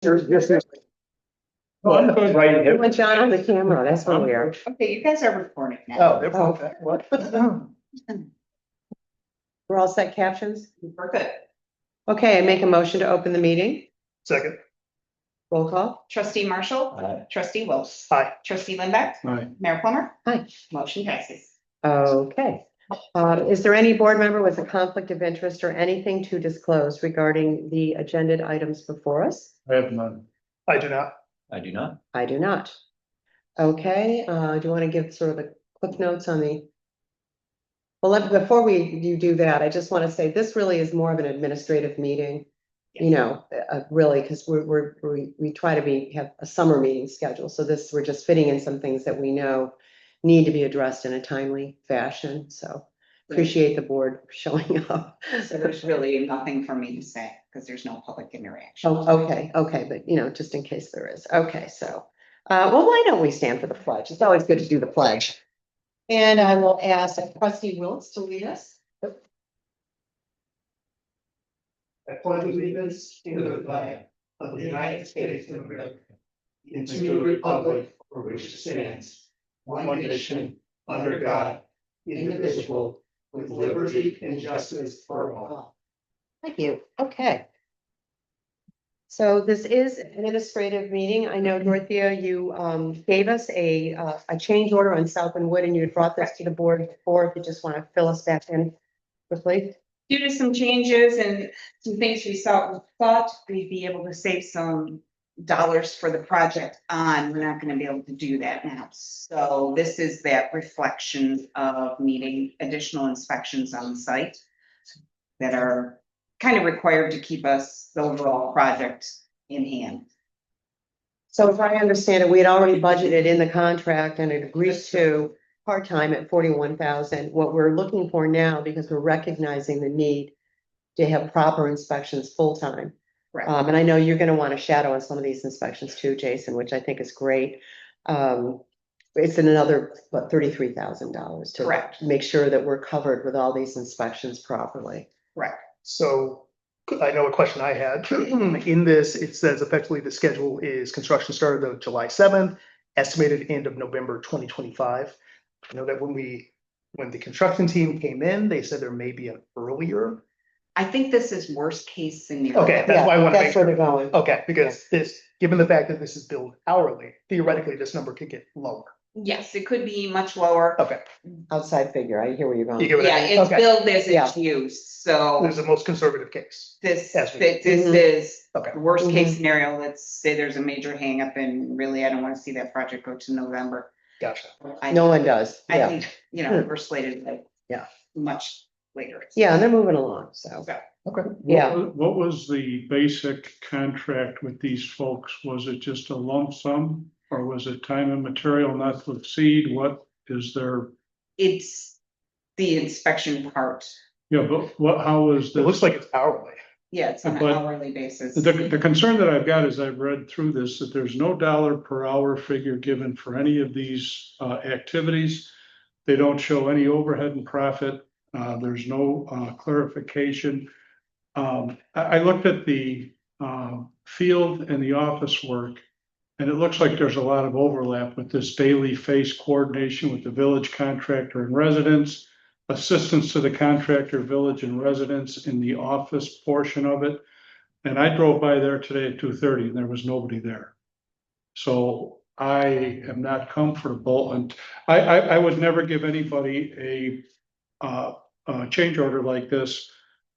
Right. We went John on the camera, that's what we are. Okay, you guys are recording now. Oh, what? We're all set captions? We're good. Okay, I make a motion to open the meeting. Second. Roll call. Trustee Marshall. Aye. Trustee Wills. Aye. Trustee Lindbeck. Aye. Mayor Plummer. Hi. Motion passes. Okay. Is there any board member with a conflict of interest or anything to disclose regarding the agenda items before us? I have none. I do not. I do not. I do not. Okay, do you want to give sort of a quick notes on the? Well, before you do that, I just want to say this really is more of an administrative meeting. You know, really, because we try to have a summer meeting schedule. So we're just fitting in some things that we know need to be addressed in a timely fashion. So appreciate the board showing up. So there's really nothing for me to say because there's no public interaction. Oh, okay, but just in case there is. Okay, so, well, why don't we stand for the pledge? It's always good to do the pledge. And I will ask Trustee Wills to lead us. I pledge allegiance to the flag of the United States of America and to the republic for which it stands, one nation, under God, indivisible, with liberty and justice for all. Thank you. Okay. So this is an administrative meeting. I know, Dorothea, you gave us a change order on South and Wood, and you had brought this to the board before. If you just want to fill us back in quickly. Due to some changes and some things we thought we'd be able to save some dollars for the project on, we're not gonna be able to do that now. So this is that reflection of needing additional inspections on the site that are kind of required to keep us the overall project in hand. So if I understand it, we had already budgeted in the contract and it agreed to part-time at 41,000. What we're looking for now, because we're recognizing the need to have proper inspections full-time. Correct. And I know you're gonna want to shadow on some of these inspections too, Jason, which I think is great. It's in another, what, $33,000 to Correct. make sure that we're covered with all these inspections properly. Correct. So I know a question I had in this, it says effectively the schedule is construction started on July 7th, estimated end of November 2025. I know that when the construction team came in, they said there may be an earlier. I think this is worst case scenario. Okay, that's why I want to make That's where sure. they're going. Okay, because given the fact that this is billed hourly, theoretically, this number could get lower. Yes, it could be much lower. Okay. Outside figure, I hear where you're You going. get what I Yeah, mean? it's Okay. billed as Yeah. it's used, so There's the most conservative case. this As we- is Okay. the worst case Mhm. scenario. Let's say there's a major hangup and really I don't want to see that project go to November. Gotcha. No one does. I Yeah. think, we're slated like. Yeah. Much later. Yeah, and they're moving along, so. Okay. Yeah. What was the basic contract with these folks? Was it just a lump sum or was it time and material not to exceed? What is their, It's the inspection part. but how is It this? looks like it's hourly. Yeah, it's on an But hourly basis. The concern that I've got is I've read through this, that there's no dollar per hour figure given for any of these activities. They don't show any overhead and profit. There's no clarification. I looked at the field and the office work, and it looks like there's a lot of overlap with this daily face coordination with the village contractor and residents, assistance to the contractor, village and residents in the office portion of it. And I drove by there today at 2:30 and there was nobody there. So I am not comfortable, and I would never give anybody a change order like this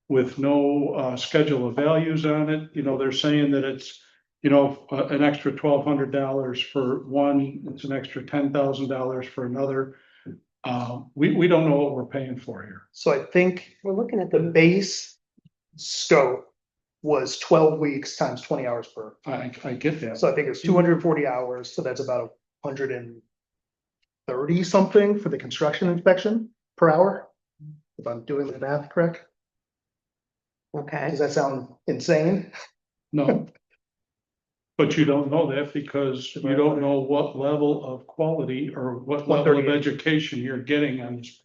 with no schedule of values on it. They're saying that it's, an extra $1,200 for one, it's an extra $10,000 for another. We don't know what we're paying for here. So I think We're looking at the the, base scope was 12 weeks times 20 hours per. I get that. So I think it's 240 hours, so that's about 130 something for the construction inspection per hour. If I'm doing the math correct, okay, does that sound insane? No. But you don't know that because you don't know what level of quality or what level of 138. education you're getting on this.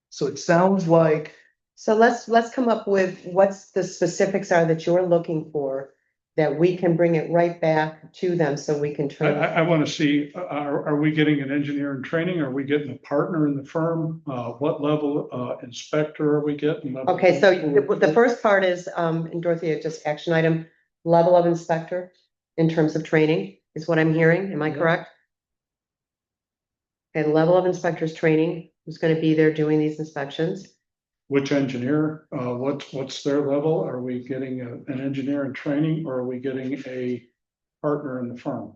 So it sounds like so let's come up with what's the specifics are that you're looking for that we can bring it right back to them so we can I, train. I want to see, are we getting an engineer in training? Are we getting a partner in the firm? What level, inspector are we getting? Okay, so the first part is, and Dorothea, just action item, level of inspector in terms of training is what I'm hearing. Am I correct? Okay, level of inspectors training, who's gonna be there doing these inspections? Which engineer, what's their level? Are we getting an engineer in training or are we getting a partner in the firm?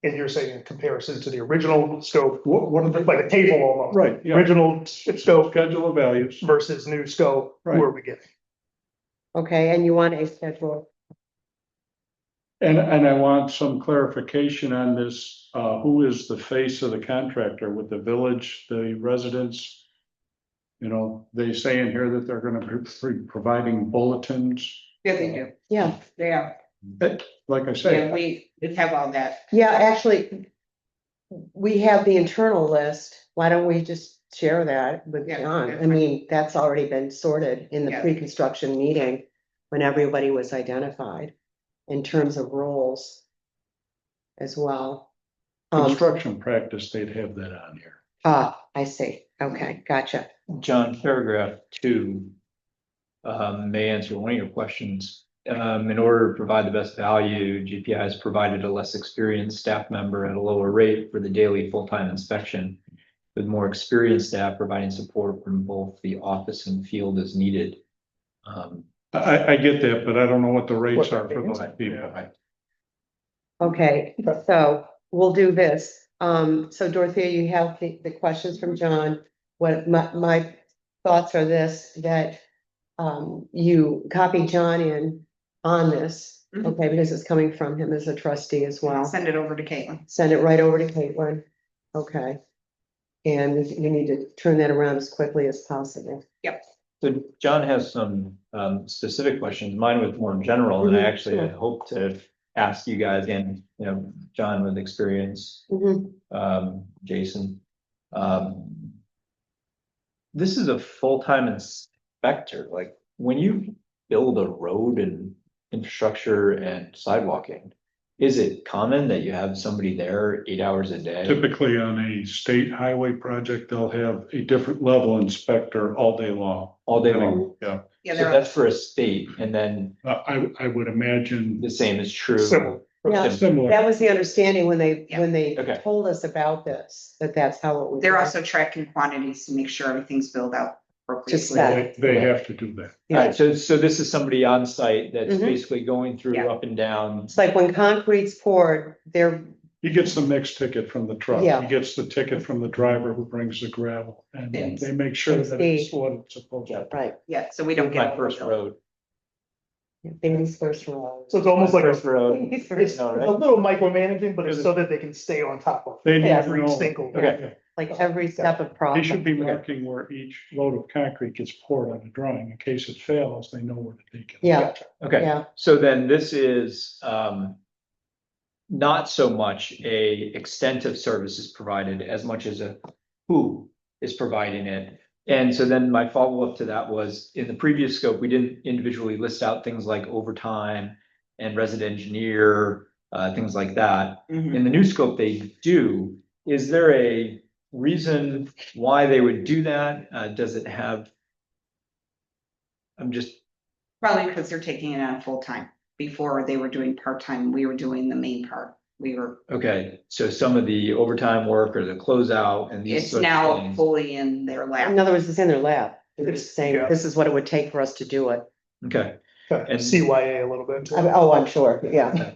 And you're saying in comparison to the original scope, What are they? like a table almost. Right, yeah. Original scope Schedule of values. versus new scope, Right. who are we getting? Okay, and you want a schedule? And I want some clarification on this, who is the face of the contractor with the village, the residents? You know, they say in here that they're gonna be providing bulletins. Yeah, they do. Yeah, They are. Like I Yeah, say, we have all that. yeah, actually, we have the internal list. Why don't we just share that with Yeah, John? that's I mean, that's already been sorted in the Yeah. pre-construction meeting when everybody was identified in terms of roles as well. construction practice, they'd have that on here. I see. Okay, gotcha. John, paragraph 2 may answer one of your questions. In order to provide the best value, GPI has provided a less experienced staff member at a lower rate for the daily full-time inspection, with more experienced staff providing support from both the office and field as needed. I get that, but I don't know what the rates are for those Right, people. right. Okay, so we'll do this. So Dorothea, you have the questions from John. What my thoughts are this, that you copy John in on this, Mhm. okay, because it's coming from him as a trustee as well. Send it over to Caitlin. Send it right over to Caitlin. Okay. And you need to turn that around as quickly as possible. So John has some specific questions. Mine was more general, and I Mhm, actually had sure. hoped to ask you guys, and John with experience, Mhm. Jason. This is a full-time inspector. Like, when you build a road and infrastructure and sidewalking, is it common that you have somebody there 8 hours a day? Typically on a state highway project, they'll have a different level inspector all day long. All day long? Yeah, Yeah, So they're that's for a state, and then I would imagine the same is true. Similar. Yeah. similar. That was the understanding when they Okay. told us about this, that's how it was. they're also tracking quantities to make sure everything's filled out Just appropriately. that. They have to do that. All right, so this is somebody on site that's Mhm. basically going through Yeah. up and down. It's like when concrete's poured, they're, He gets the mixed ticket from the truck. Yeah. He gets the ticket from the driver who brings the gravel, and Yes. they make sure that it's what it's supposed to be. right, Yeah, so we don't get. My first road. baby's first row. So it's almost like First a, road. Baby's it's first, No, a right? little micromanaging, but it's so that they can stay on top of. They need Yeah. to know. Single. Okay. like every step of They process. should be marking where each load of concrete gets poured on the drawing. In case it fails, they know where to take it. Yeah, Okay, yeah, so then this is not so much a extent of services provided as much as a who is providing it. And so then my follow-up to that was, in the previous scope, we didn't individually list out things like overtime and resident engineer, things like that. Mhm. In the new scope, they do. Is there a reason why they would do that? Does it have? I'm just, Probably because they're taking it on full time. Before they were doing part-time, we were doing the main part. We were, okay, so some of the overtime work or the closeout and these it's sorts of now things. fully in their in lap. other words, it's in their lab, they're It's- just saying, yeah. this is what it would take for us to do it. Okay, And CYA a little bit. Oh, I'm sure, yeah,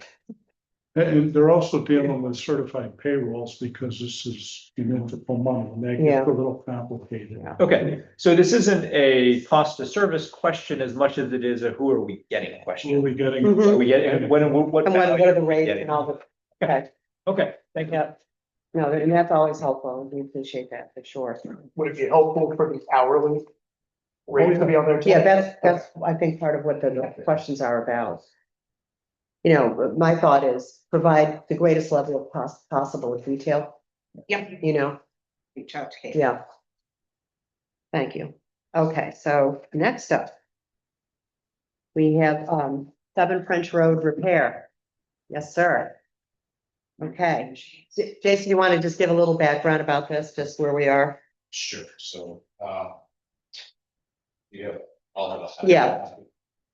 And they're also dealing with certified payrolls because this is municipal money and that Yeah. gets a little complicated. Yeah. okay, so this isn't a cost of service question as much as it is a who are we getting Will question. we getting? Mhm. Are we getting, what and what are value the are we rates getting? and all the, okay, Okay, thank you. yeah. No, and that's always helpful, we appreciate that for sure. Would it be helpful for the hourly rate to be on there too? Yeah, that's, I think, part of what the questions are about. You know, my thought is provide the greatest level of possible of detail, Yep, you know, reach out to Kate. yeah. Thank you. Okay, so next up. We have 7 French Road repair. Yes, sir. Okay, Jason, you want to just give a little background about this, just where we are? Sure, so, you have all of us. Yeah.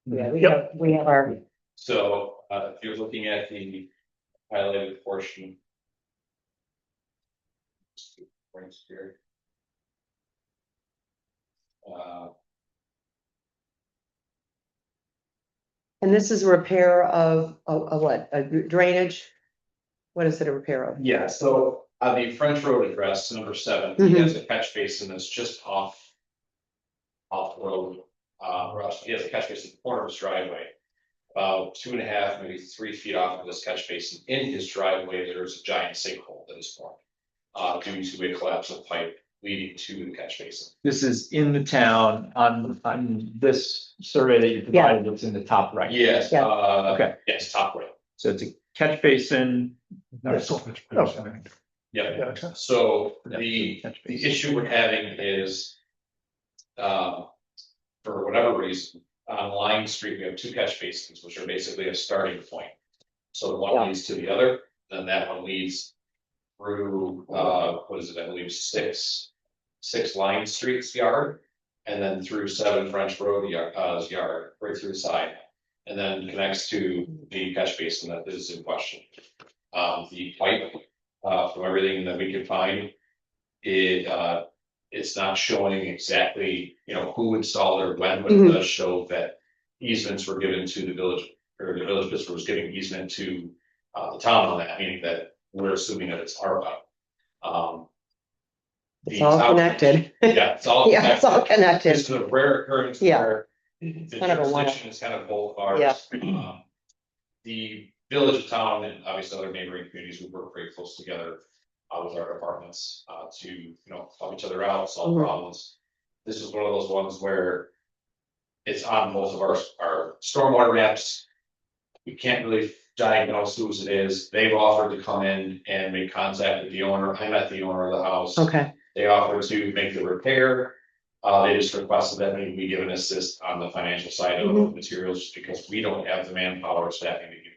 Yeah, we have our, So, if you're looking at the highlighted portion. Points here. and this is a repair of what, a drainage? What is it a repair of? Yeah, so on the French Road address, number 7, he has a catch basin that's just off the road. He has a catch basin in the corner of his driveway. About 2.5, maybe 3 feet off of this catch basin. In his driveway, there's a giant sinkhole that is formed due to a collapse of pipe leading to the catch basin. This is in the town on this survey that you provided, it's in the top right. Yes, Yeah. Okay. yes, top right. So it's a catch basin. Yeah. Yeah, so the Catch basin. issue we're having is, for whatever reason, on Line Street, we have 2 catch basins, which are basically a starting point. So the one Yeah. leads to the other, then that one leads through, what is it, I believe, six Line Street's yard, and then through 7 French Road yard, right through the side, and then connects to the catch basin that is in question. The pipe, from everything that we can find, it's not showing exactly, who installed or when, but it does show that easements were given to the village, or the village district was giving easement to the town on that, meaning that we're assuming that it's our pipe. It's the all town- connected. Yeah, it's all Yeah, it's all connected. This is a rare occurrence Yeah. where the kind of a one-off. jurisdiction is kind of both ours. The village of town and obviously other neighboring communities, we work very close together with our departments to, help each other out, solve Mhm. problems. This is one of those ones where it's on both of our stormwater maps. We can't really diagnose whose it is. They've offered to come in and make contact with the owner. I met the owner of the house. Okay, They offered to make the repair. They just requested that we give an assist on the financial side of the materials, just because we don't have the manpower staffing to do.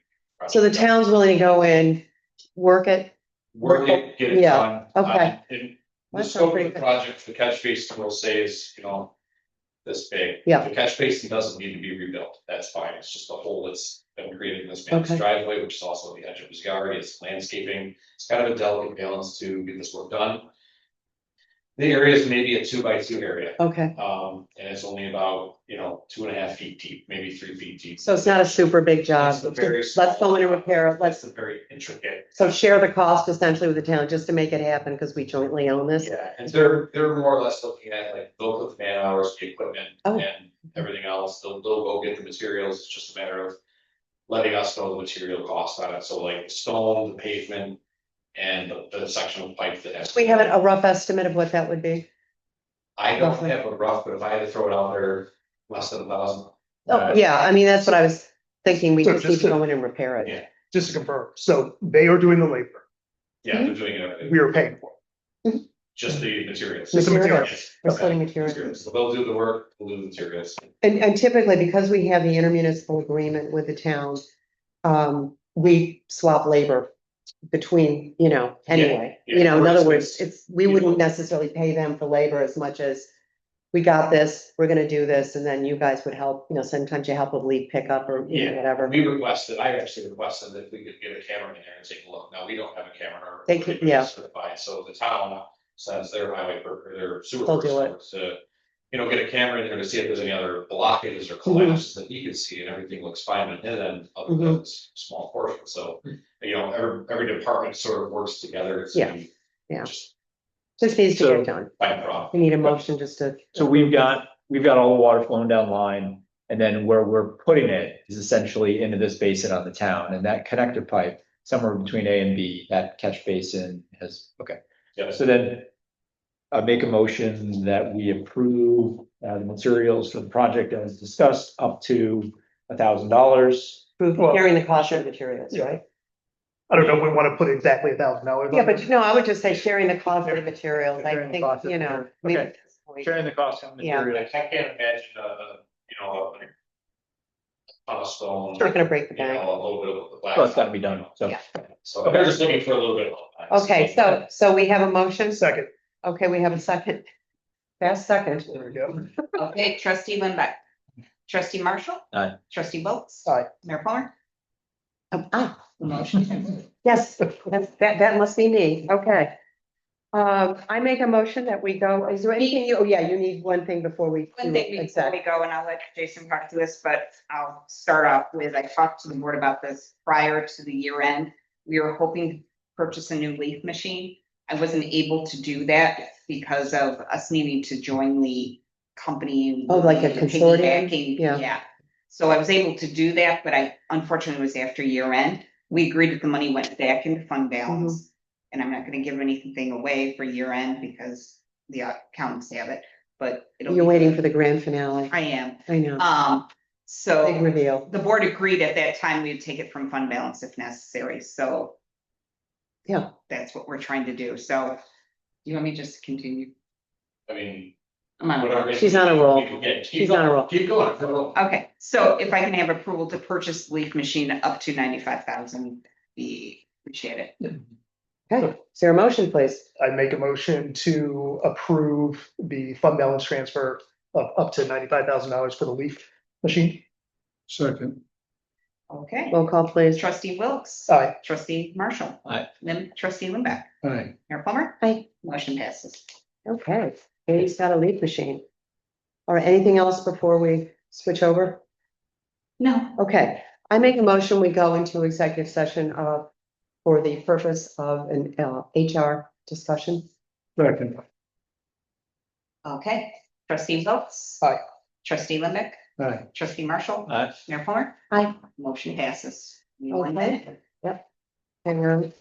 so the town's willing to go in, work it? Work it, get it Yeah, done. okay. And the That sounds scope of pretty the good. project, the catch basin will say is, this big. Yeah. The catch basin doesn't need to be rebuilt. That's fine. It's just a hole that's been created in this man's Okay. driveway, which is also the edge of his yard. It's landscaping. It's kind of a delicate balance to get this work done. The area is maybe a 2x2 area. Okay, And it's only about, 2.5 feet deep, maybe 3 feet deep. so it's not a super big job. It's a very Let's go in and small repair it. job. Let's, It's a very intricate. so share the cost essentially with the town just to make it happen because we jointly own this. Yeah, and they're more or less looking at like, they'll put the man hours, the equipment Oh. and everything else. They'll go get the materials. It's just a matter of letting us know the material cost on it. So like stone, the pavement and the section of pipe that has. We have a rough estimate of what that would be. I don't roughly. have a rough, but if I had to throw it out there, less than 1,000. Oh, yeah, I mean, that's what I was thinking. We So just need just to to- go in and repair it. Yeah. Just to confirm, so they are doing the labor, Yeah, they're doing it. we are paying for Just the materials. Just the materials. Yes. We're Okay. splitting materials. Materials. So they'll do the work, we'll do the materials. And typically, because we have the intermunicipal agreement with the town, we swap labor between, anyway. yeah. In other It's- words, we wouldn't necessarily pay them for labor as much as we got this, we're gonna do this, and then you guys would help, sometimes you help with leaf pickup or Yeah, whatever. We requested, I actually requested that we could get a camera in there and take a look. Now, we don't have a camera. They could- yeah. Certified, so the town sends their highway, their sewer. They'll do it. person to, get a camera in there to see if there's any other blockages or Mm-hmm. collapses that he can see, and everything looks fine on his end, other Mm-hmm. than this small portion, so. Every department sort of works together to. Yeah, yeah. Just Just needs to So- get done. find a problem. We need a motion just to. So we've got all the water flowing down line, and then where we're putting it is essentially into this basin on the town, and that connector pipe, somewhere between A and B, that catch basin has, okay. Yeah. So then, make a motion that we approve, the materials for the project as discussed, up to $1,000. Well, Carrying the cost of materials, yeah. right? I don't know if we want to put exactly $1,000. Yeah, but I would just say sharing the cost of the materials, I Sharing the think, cost of maybe materials. at Okay. this point. Sharing the cost of Yeah. materials. I can't imagine, a ton of stone. It's not gonna break the You know, bank. a little bit of the black. Well, it's gotta be done, so. Yeah. So they're just looking for a little bit of help. Okay, so we have a motion? Second. Okay, we have a second. Fast second. There we go. Okay, trustee Lindbeck. Trustee Marshall. Aye. Trustee Wilkes. Aye. Mayor Plummer. The Motion passes. yes, that must be me. Okay. I make a motion that we go, is there anything you, oh yeah, you need one thing before we. One thing before we go, and I'll let Jason talk to this, but I'll start off with, I talked to the board about this prior to the year end. We were hoping to purchase a new leaf machine. I wasn't able to do that because of us needing to join the company. Oh, like a consortium? Piggybacking, Yeah. yeah. So I was able to do that, but I unfortunately was after year end. We agreed that the money went back into fund balance. And I'm not gonna give anything away for year end because the accountants have it, but. You're waiting for the grand finale. I am. I know. Big So reveal. the board agreed at that time we'd take it from fund balance if necessary, so. Yeah. That's what we're trying to do, so. Do you want me just to continue? I mean. I'm on a roll. whatever. She's on a roll. Yeah, keep She's on a going, roll. Keep going. Okay, so if I can have approval to purchase leaf machine up to 95,000, be appreciated. Okay, is there a motion, please? I make a motion to approve the fund balance transfer of up to $95,000 for the leaf machine. Second. Okay, Roll call, please. trustee Wilkes. Aye. Trustee Marshall. Aye. Trustee Lindbeck. Aye. Mayor Plummer. Aye. Motion passes. Okay, Katie's got a leaf machine. All right, anything else before we switch over? No. Okay, I make a motion, we go into executive session for the purpose of an HR discussion. Second. Okay, trustee Wilkes. Aye. Trustee Lindbeck. Aye. Trustee Marshall. Aye. Mayor Plummer. Aye. Motion passes. We won that. Okay, yep. Hang on.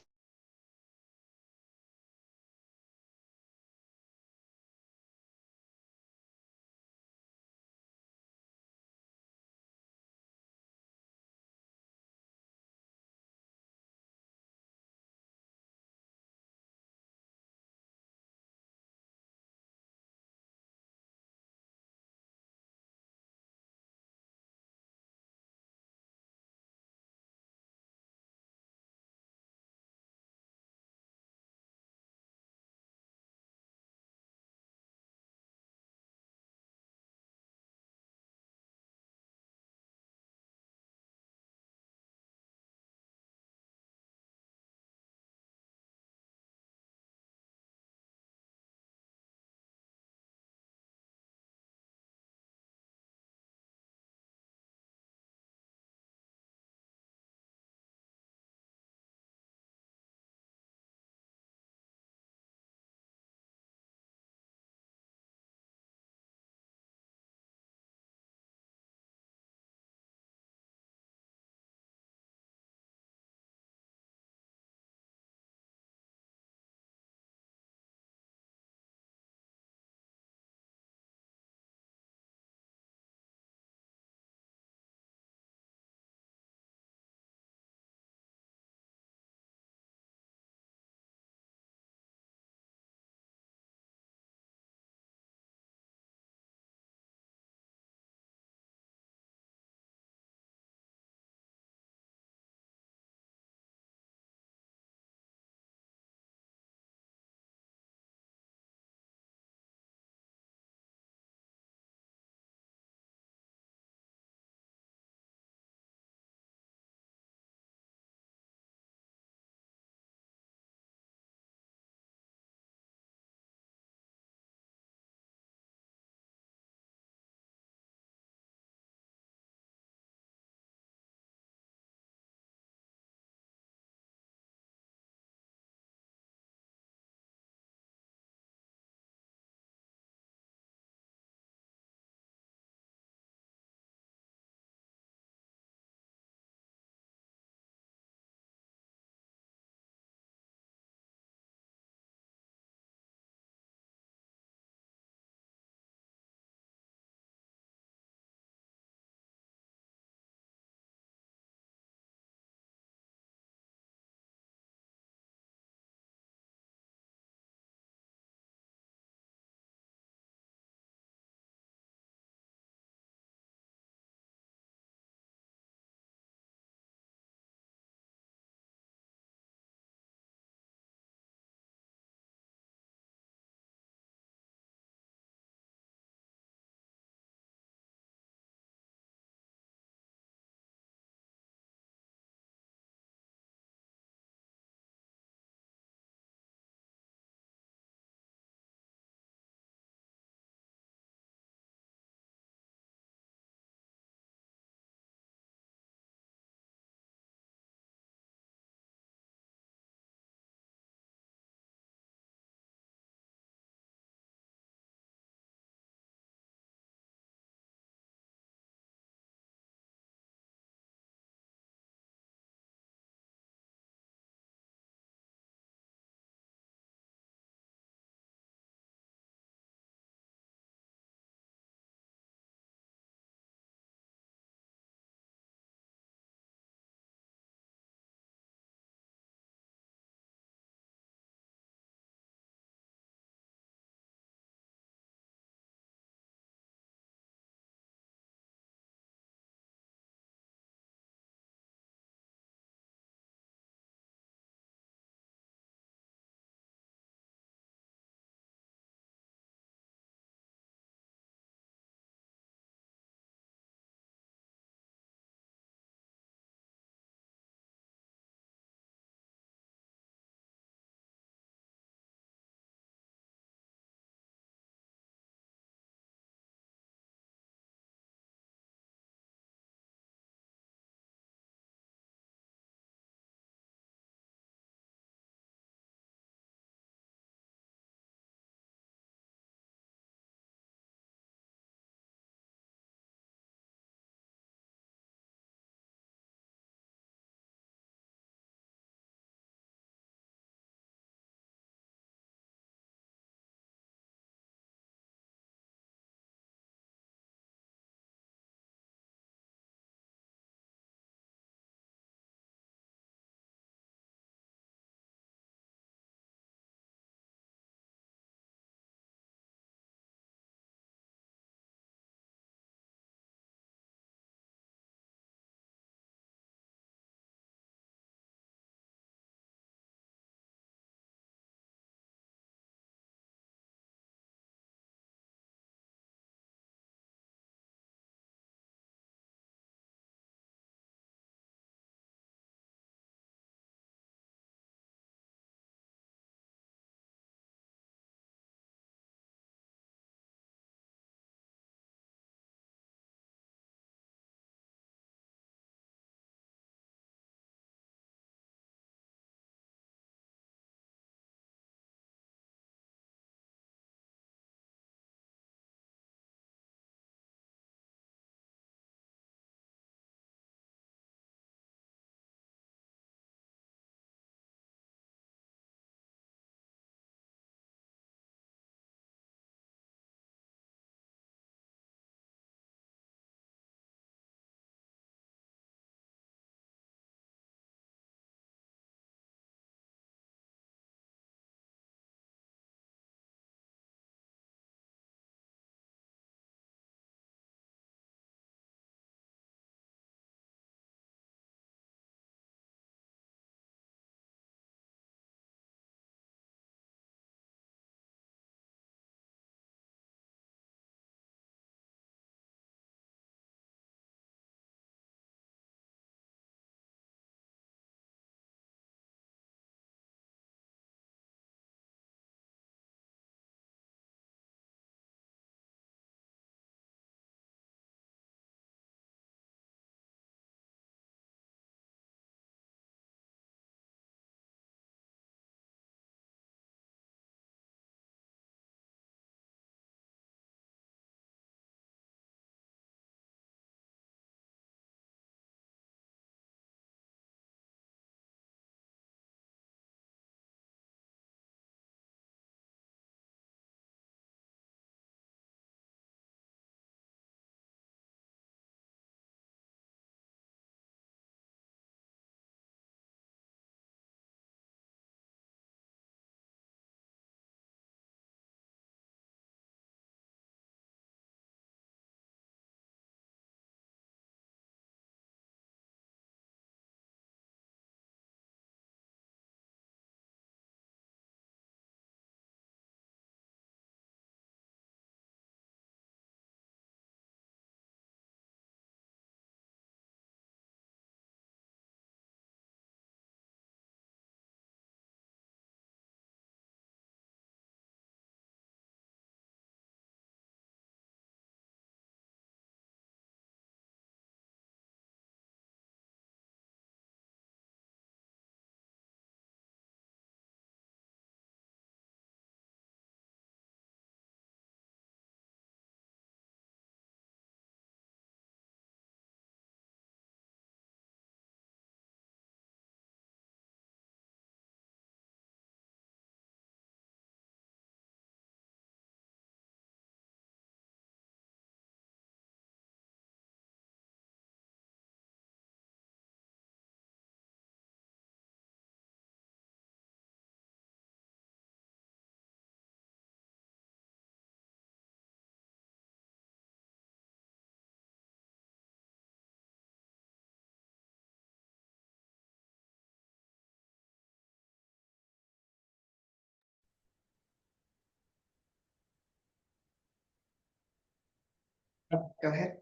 Go ahead.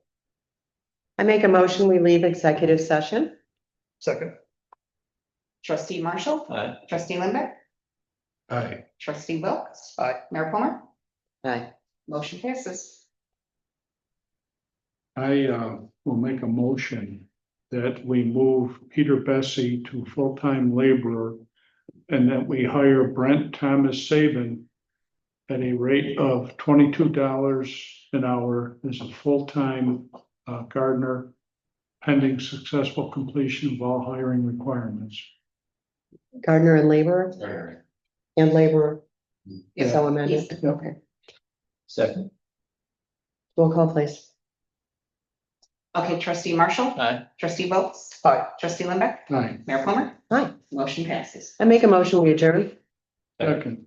I make a motion, we leave executive session. Second. Trustee Marshall, Aye. trustee Limbeck, Aye. trustee Wilkes. Aye. Mayor Plummer, Aye. motion passes. I will make a motion that we move Peter Bessie to full-time laborer and that we hire Brent Thomas Saban at a rate of $22 an hour as a full-time gardener pending successful completion of all hiring requirements. Gardener and laborer and laborer. Yeah. So amended. Yes. Okay. Second. Roll call, please. Okay, trustee Marshall, Aye. trustee Wilkes, Aye. trustee Limbeck, Aye. Mayor Plummer, Aye. motion passes. I make a motion, we adjourn. Second.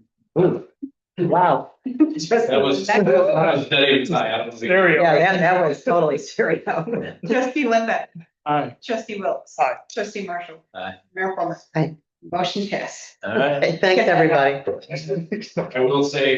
Wow. That was dead even tie. I don't think- Yeah, that was totally stereo. Trustee Limbeck, Aye. trustee Wilkes. Aye. Trustee Marshall. Aye. Mayor Plummer. Aye. Motion passed. All right. Okay, thanks, everybody. I will say,